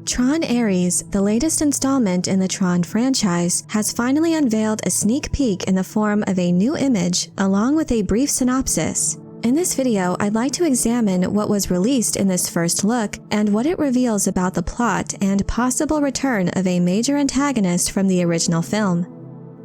TRON Ares, the latest installment in the TRON franchise, has finally unveiled a sneak peek in the form of a new image along with a brief synopsis. In this video, I'd like to examine what was released in this first look and what it reveals about the plot and possible return of a major antagonist from the original film.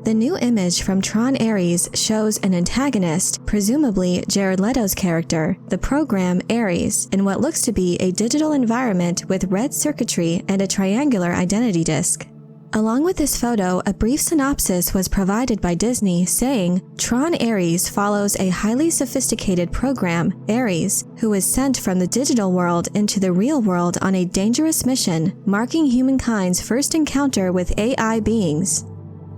The new image from TRON Ares shows an antagonist, presumably Jared Leto's character, the program Ares, in what looks to be a digital environment with red circuitry and a triangular identity disk. Along with this photo, a brief synopsis was provided by Disney saying, TRON Ares follows a highly sophisticated program, Ares, who is sent from the digital world into the real world on a dangerous mission, marking humankind's first encounter with AI beings.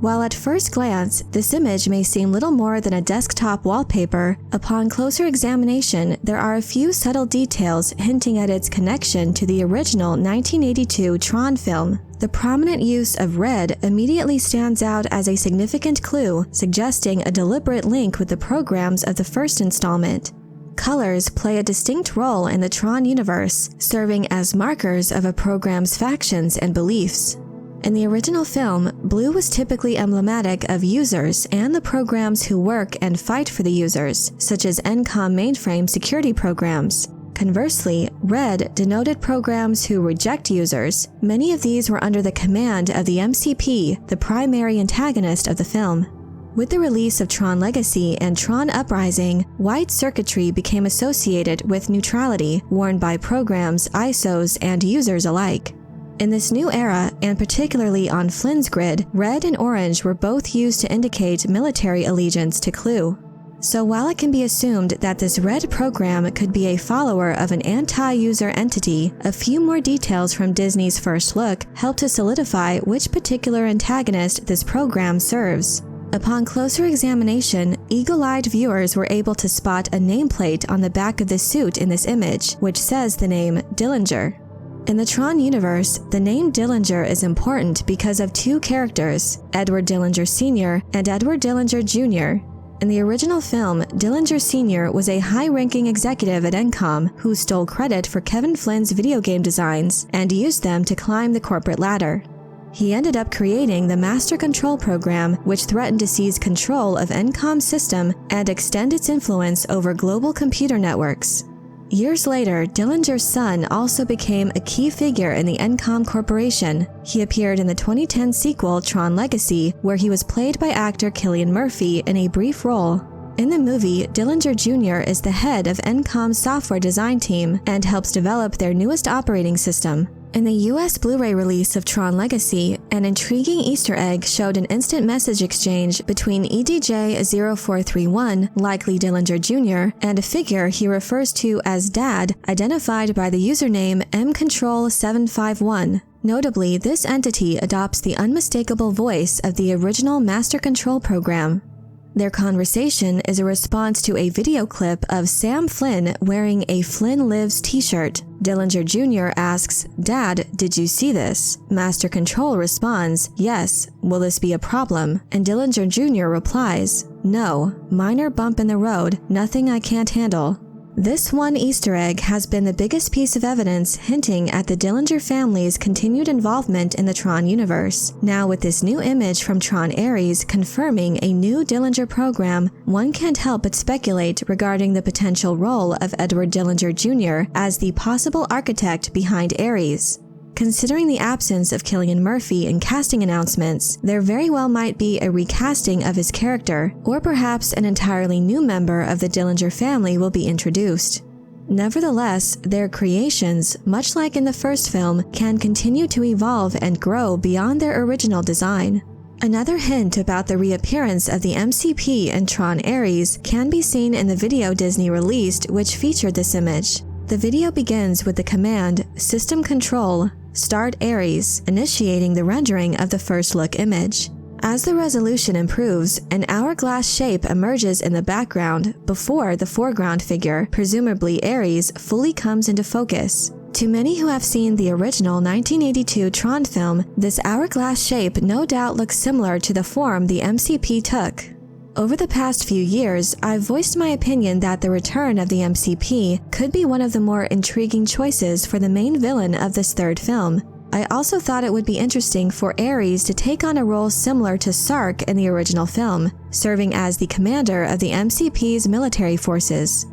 While at first glance, this image may seem little more than a desktop wallpaper, upon closer examination, there are a few subtle details hinting at its connection to the original 1982 TRON film. The prominent use of red immediately stands out as a significant clue, suggesting a deliberate link with the programs of the first installment. Colors play a distinct role in the TRON universe, serving as markers of a program's factions and beliefs. In the original film, blue was typically emblematic of users and the programs who work and fight for the users, such as ENCOM mainframe security programs. Conversely, red denoted programs who reject users. Many of these were under the command of the MCP, the primary antagonist of the film. With the release of TRON Legacy and TRON Uprising, white circuitry became associated with neutrality, worn by programs, ISOs, and users alike. In this new era, and particularly on Flynn's grid, red and orange were both used to indicate military allegiance to Clue. So while it can be assumed that this red program could be a follower of an anti-user entity, a few more details from Disney's first look help to solidify which particular antagonist this program serves. Upon closer examination, eagle-eyed viewers were able to spot a nameplate on the back of the suit in this image, which says the name Dillinger. In the TRON universe, the name Dillinger is important because of two characters, Edward Dillinger Sr. and Edward Dillinger Jr. In the original film, Dillinger Sr. was a high-ranking executive at ENCOM who stole credit for Kevin Flynn's video game designs and used them to climb the corporate ladder. He ended up creating the Master Control program, which threatened to seize control of ENCOM's system and extend its influence over global computer networks. Years later, Dillinger's son also became a key figure in the ENCOM Corporation. He appeared in the 2010 sequel TRON Legacy, where he was played by actor Cillian Murphy in a brief role. In the movie, Dillinger Jr. is the head of ENCOM's software design team and helps develop their newest operating system. In the US Blu-ray release of TRON Legacy, an intriguing Easter egg showed an instant message exchange between EDJ-0431, likely Dillinger Jr., and a figure he refers to as Dad, identified by the username mcontrol751. Notably, this entity adopts the unmistakable voice of the original Master Control program. Their conversation is a response to a video clip of Sam Flynn wearing a Flynn Lives t-shirt. Dillinger Jr. asks, "Dad, did you see this?" Master Control responds, "Yes, will this be a problem?" And Dillinger Jr. replies, "No, minor bump in the road, nothing I can't handle." This one Easter egg has been the biggest piece of evidence hinting at the Dillinger family's continued involvement in the TRON universe. Now with this new image from TRON Ares confirming a new Dillinger program, one can't help but speculate regarding the potential role of Edward Dillinger Jr. as the possible architect behind Ares. Considering the absence of Cillian Murphy in casting announcements, there very well might be a recasting of his character, or perhaps an entirely new member of the Dillinger family will be introduced. Nevertheless, their creations, much like in the first film, can continue to evolve and grow beyond their original design. Another hint about the reappearance of the MCP in TRON Ares can be seen in the video Disney released, which featured this image. The video begins with the command, System Control, Start Ares, initiating the rendering of the first look image. As the resolution improves, an hourglass shape emerges in the background before the foreground figure, presumably Ares, fully comes into focus. To many who have seen the original 1982 TRON film, this hourglass shape no doubt looks similar to the form the MCP took. Over the past few years, I've voiced my opinion that the return of the MCP could be one of the more intriguing choices for the main villain of this third film. I also thought it would be interesting for Ares to take on a role similar to Sark in the original film, serving as the commander of the MCP's military forces.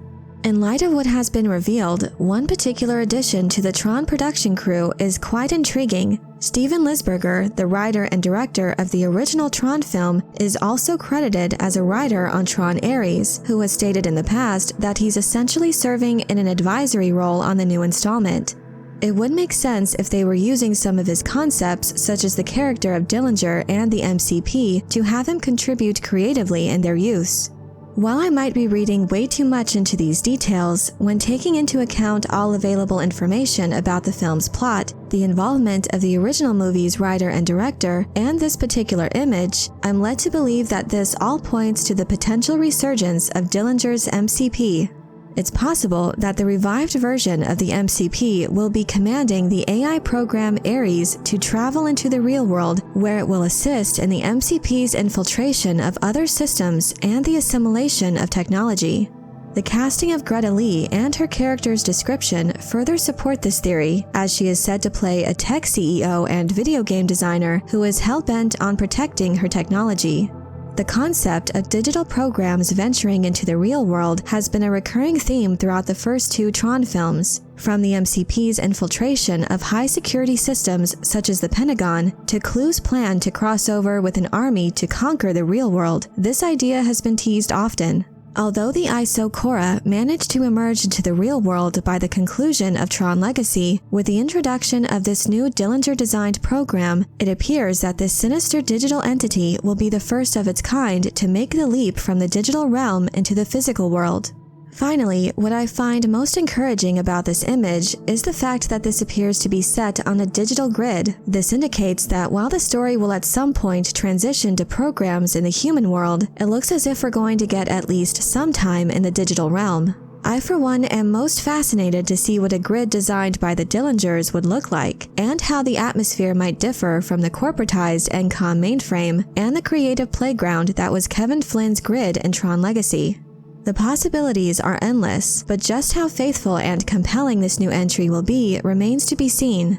In light of what has been revealed, one particular addition to the Tron production crew is quite intriguing. Steven Lisberger, the writer and director of the original Tron film, is also credited as a writer on Tron Ares, who has stated in the past that he's essentially serving in an advisory role on the new installment. It would make sense if they were using some of his concepts, such as the character of Dillinger and the MCP, to have him contribute creatively in their use. While I might be reading way too much into these details, when taking into account all available information about the film's plot, the involvement of the original movie's writer and director, and this particular image, I'm led to believe that this all points to the potential resurgence of Dillinger's MCP. It's possible that the revived version of the MCP will be commanding the AI program Ares to travel into the real world, where it will assist in the MCP's infiltration of other systems and the assimilation of technology. The casting of Greta Lee and her character's description further support this theory, as she is said to play a tech CEO and video game designer who is hell-bent on protecting her technology. The concept of digital programs venturing into the real world has been a recurring theme throughout the first two Tron films, from the MCP's infiltration of high-security systems such as the Pentagon to Clue's plan to cross over with an army to conquer the real world. This idea has been teased often. Although the ISO Cora managed to emerge into the real world by the conclusion of Tron Legacy, with the introduction of this new Dillinger-designed program, it appears that this sinister digital entity will be the first of its kind to make the leap from the digital realm into the physical world. Finally, what I find most encouraging about this image is the fact that this appears to be set on a digital grid. This indicates that while the story will at some point transition to programs in the human world, it looks as if we're going to get at least some time in the digital realm. I for one am most fascinated to see what a grid designed by the Dillingers would look like, and how the atmosphere might differ from the corporatized NCOM mainframe and the creative playground that was Kevin Flynn's grid in Tron Legacy. The possibilities are endless, but just how faithful and compelling this new entry will be remains to be seen.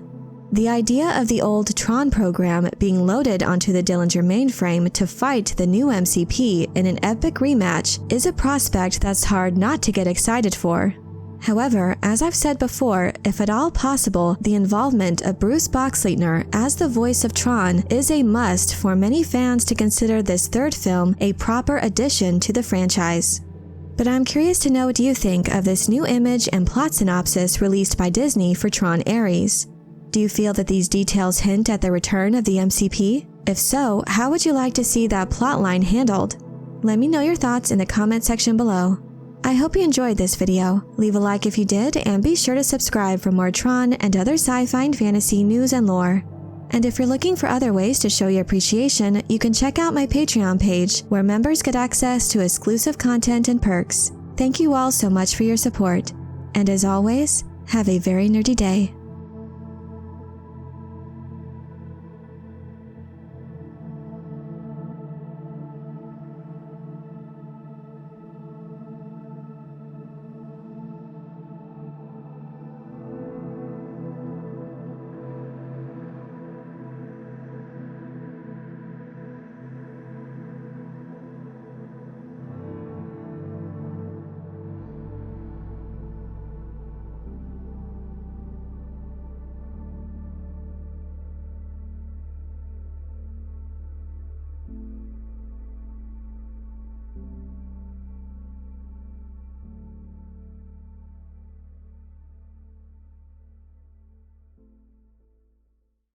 The idea of the old Tron program being loaded onto the Dillinger mainframe to fight the new MCP in an epic rematch is a prospect that's hard not to get excited for. However, as I've said before, if at all possible, the involvement of Bruce Boxleitner as the voice of Tron is a must for many fans to consider this third film a proper addition to the franchise. But I'm curious to know what you think of this new image and plot synopsis released by Disney for Tron Ares. Do you feel that these details hint at the return of the MCP? If so, how would you like to see that plotline handled? Let me know your thoughts in the comment section below. I hope you enjoyed this video. Leave a like if you did, and be sure to subscribe for more Tron and other sci-fi and fantasy news and lore. And if you're looking for other ways to show your appreciation, you can check out my Patreon page, where members get access to exclusive content and perks. Thank you all so much for your support. And as always, have a very nerdy day.